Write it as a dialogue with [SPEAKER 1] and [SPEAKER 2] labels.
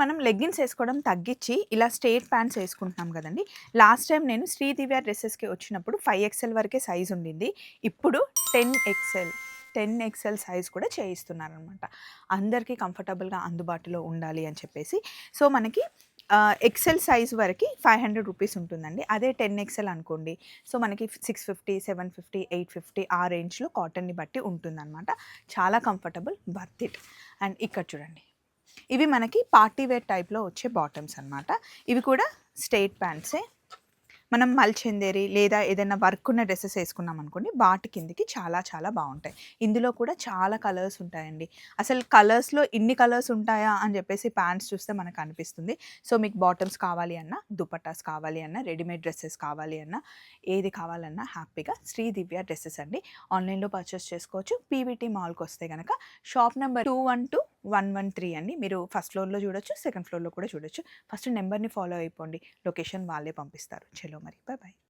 [SPEAKER 1] మనం లెగ్గిన్స్ వేసుకోవడం తగ్గించి ఇలా స్ట్రెయిట్ ప్యాంట్స్ వేసుకుంటున్నాం కదండి. లాస్ట్ టైం నేను శ్రీ దివ్య డ్రెస్సెస్‌కి వచ్చినప్పుడు 5XL వరకే సైజ్ ఉండింది. ఇప్పుడు 10XL 10XL సైజ్ కూడా చేయిస్తున్నారనమాట. అందరికీ కంఫర్టబుల్‌గా అందుబాటులో ఉండాలి అని చెప్పేసి. సో, మనకి ఎక్సెల్ సైజ్ వరకి 500 రూపీస్ ఉంటుందండి. అదే 10XL అనుకోండి. సో, మనకి 650, 750, 850 ఆ రేంజ్‌లో కాటన్‌ని బట్టి ఉంటుందనమాట. చాలా కంఫర్టబుల్, వర్త్ ఇట్. అండ్ ఇక్కడ చూడండి. ఇవి మనకి పార్టీ వేర్ టైప్‌లో వచ్చే బాటమ్స్ అనమాట. ఇవి కూడా స్ట్రెయిట్ ప్యాంట్సే. మనం మల్చందేరి లేదా ఏదైనా వర్క్ ఉన్న డ్రెసెస్ వేసుకున్నాం అనుకోండి, వాటి కిందకి చాలా చాలా బాగుంటాయి. ఇందులో కూడా చాలా కలర్స్ ఉంటాయండి. అసలు కలర్స్‌లో ఇన్ని కలర్స్ ఉంటాయా అని చెప్పేసి ప్యాంట్స్ చూస్తే మనకు అనిపిస్తుంది. సో, మీకు బాటమ్స్ కావాలి అన్నా, దుపట్టాస్ కావాలి అన్నా, రెడీమేడ్ డ్రెసెస్ కావాలి అన్నా, ఏది కావాలన్నా హ్యాపీగా శ్రీ దివ్య డ్రెసెస్ అండి. ఆన్‌లైన్‌లో పర్చేస్ చేసుకోవచ్చు. పీవీటీ మాల్‌కి వస్తే గనక షాప్ నెంబర్ 212113 అండి. మీరు ఫస్ట్ ఫ్లోర్‌లో చూడొచ్చు, సెకండ్ ఫ్లోర్‌లో కూడా చూడొచ్చు. ఫస్ట్ నెంబర్‌ని ఫాలో అయిపోండి. లొకేషన్ వాళ్ళే పంపిస్తారు. చలో మరి. Bye bye.